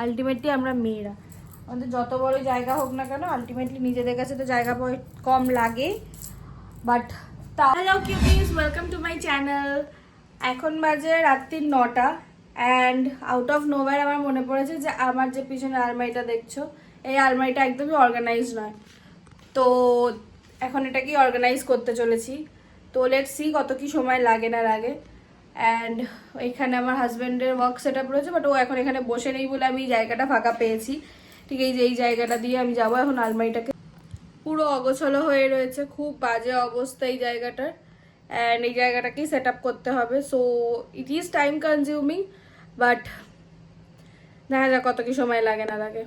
Ultimately আমরা মেয়েরা, আমাদের যত বড় জায়গা হোক না কেন, আলটিমেটলি নিজেদের কাছে তো জায়গা কম লাগে। But hello cuties, welcome to my channel. এখন বাজে রাত্রির 9টা অ্যান্ড আউট অফ নোওয়্যার আমার মনে পড়েছে যে আমার যে পিছনে আলমারিটা দেখছো, এই আলমারিটা একদমই অর্গানাইজ নয়। তো এখন এটাকে অর্গানাইজ করতে চলেছি। তো লেটস সি কত কি সময় লাগে না লাগে। অ্যান্ড এখানে আমার হাজব্যান্ডের ওয়ার্ক সেট আপ রয়েছে, বাট ও এখন এখানে বসে নেই বলে আমি জায়গাটা ফাঁকা পেয়েছি। ঠিক এই যে এই জায়গাটা দিয়ে আমি যাবো এখন আলমারিটাকে। পুরো অগোছালো হয়ে রয়েছে, খুব বাজে অবস্থা এই জায়গাটার। অ্যান্ড এই জায়গাটাকেই সেট আপ করতে হবে। So it is time consuming, but দেখা যাক কত কি সময় লাগে না লাগে।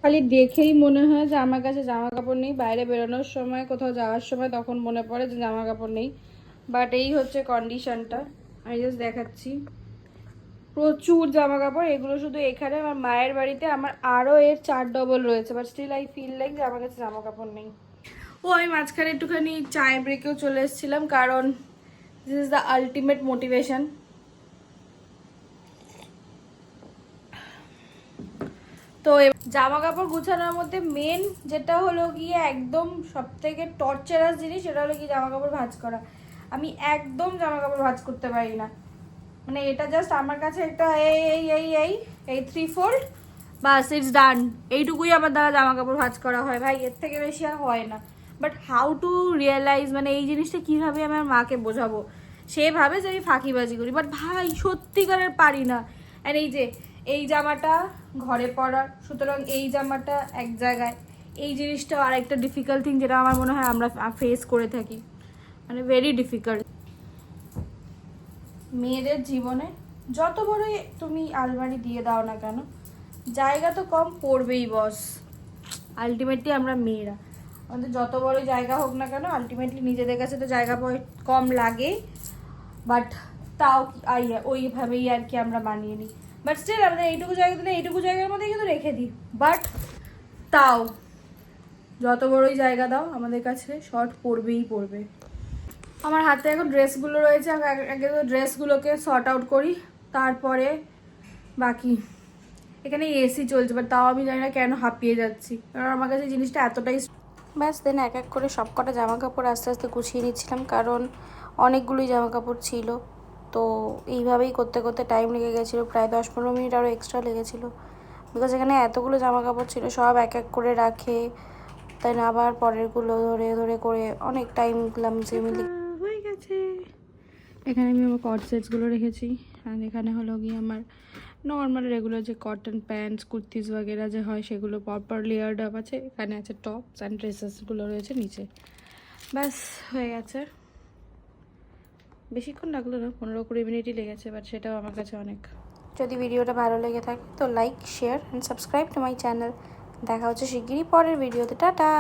খালি দেখেই মনে হয় যে আমার কাছে জামা কাপড় নেই। বাইরে বেরোনোর সময়, কোথাও যাওয়ার সময় তখন মনে পড়ে যে জামা কাপড় নেই। বাট এই হচ্ছে কন্ডিশনটা, আমি জাস্ট দেখাচ্ছি। প্রচুর জামা কাপড়, এগুলো শুধু এখানে। আমার মায়ের বাড়িতে আমার আরও এর 4 ডবল রয়েছে, but still I feel like যে আমার কাছে জামা কাপড় নেই। ও আমি মাঝখানে একটুখানি চায় ব্রেকেও চলে এসেছিলাম, কারণ this is the ultimate motivation. তো জামা কাপড় গুছানোর মধ্যে মেন যেটা হলো গিয়ে একদম সব থেকে টর্চারাস জিনিস, সেটা হলো কি জামা কাপড় ভাঁজ করা। আমি একদম জামা কাপড় ভাঁজ করতে পারি না। মানে এটা জাস্ট আমার কাছে একটা এই 3 ফোল্ড, বাস ইটস ডান। এইটুকুই আমার দ্বারা জামা কাপড় ভাঁজ করা হয় ভাই, এর থেকে বেশি আর হয় না। বাট হাউ টু রিয়েলাইজ, মানে এই জিনিসটা কীভাবে আমার মাকে বোঝাবো। সে ভাবে যে আমি ফাঁকিবাজি করি, বাট ভাই সত্যিকারের পারি না। আর এই যে এই জামাটা ঘরে পরার, সুতরাং এই জামাটা এক জায়গায়। এই জিনিসটা আর একটা ডিফিকাল্ট থিং, যেটা আমার মনে হয় আমরা ফেস করে থাকি, মানে ভেরি ডিফিকাল্ট। মেয়েদের জীবনে যত বড়ই তুমি আলমারি দিয়ে দাও না কেন, জায়গা তো কম পড়বেই বস। আলটিমেটলি আমরা মেয়েরা, আমাদের যত বড় জায়গা হোক না কেন, আলটিমেটলি নিজেদের কাছে তো জায়গা কম লাগে। বাট তাও ওইভাবেই আর কি আমরা মানিয়ে নিই। বাট স্টিল আমরা এইটুকু জায়গা দিলে এইটুকু জায়গার মধ্যেই কিন্তু রেখে দিই। বাট তাও যত বড়ই জায়গা দাও, আমাদের কাছে শর্ট পড়বেই পড়বে। আমার হাতে এখন ড্রেসগুলো রয়েছে, আগে তো ড্রেসগুলোকে সর্ট আউট করি, তারপরে বাকি। এখানে এসি চলছে, বাট তাও আমি জানি না কেন হাঁপিয়ে যাচ্ছি, কারণ আমার কাছে জিনিসটা এতটাই। ব্যাস দেন এক এক করে সব কটা জামা কাপড় আস্তে আস্তে গুছিয়ে নিচ্ছিলাম, কারণ অনেকগুলোই জামা কাপড় ছিল। তো এইভাবেই করতে করতে টাইম লেগে গেছিলো, প্রায় 10-15 মিনিট আরও এক্সট্রা লেগেছিলো। বিকজ এখানে এতগুলো জামা কাপড় ছিল, সব এক এক করে রাখে, তাই না আবার পরেরগুলো ধরে ধরে করে অনেক টাইম হয়ে গেছে। এখানে আমি আমার কট সেটসগুলো রেখেছি, আর এখানে হলো গিয়ে আমার নর্মাল রেগুলার যে কটন প্যান্টস কুর্তিস বগেরা যে হয়, সেগুলো পরপর লেয়ার্ড আপ আছে। এখানে আছে টপস অ্যান্ড ড্রেসেসগুলো রয়েছে নিচে। ব্যাস হয়ে গেছে। বেশিক্ষণ লাগলো না, 15-20 মিনিটই লেগেছে, বাট সেটাও আমার কাছে অনেক। যদি ভিডিওটা ভালো লেগে থাকে তো like, share and subscribe to my channel. দেখা হচ্ছে শিগগিরই পরের ভিডিওতে। টাটা।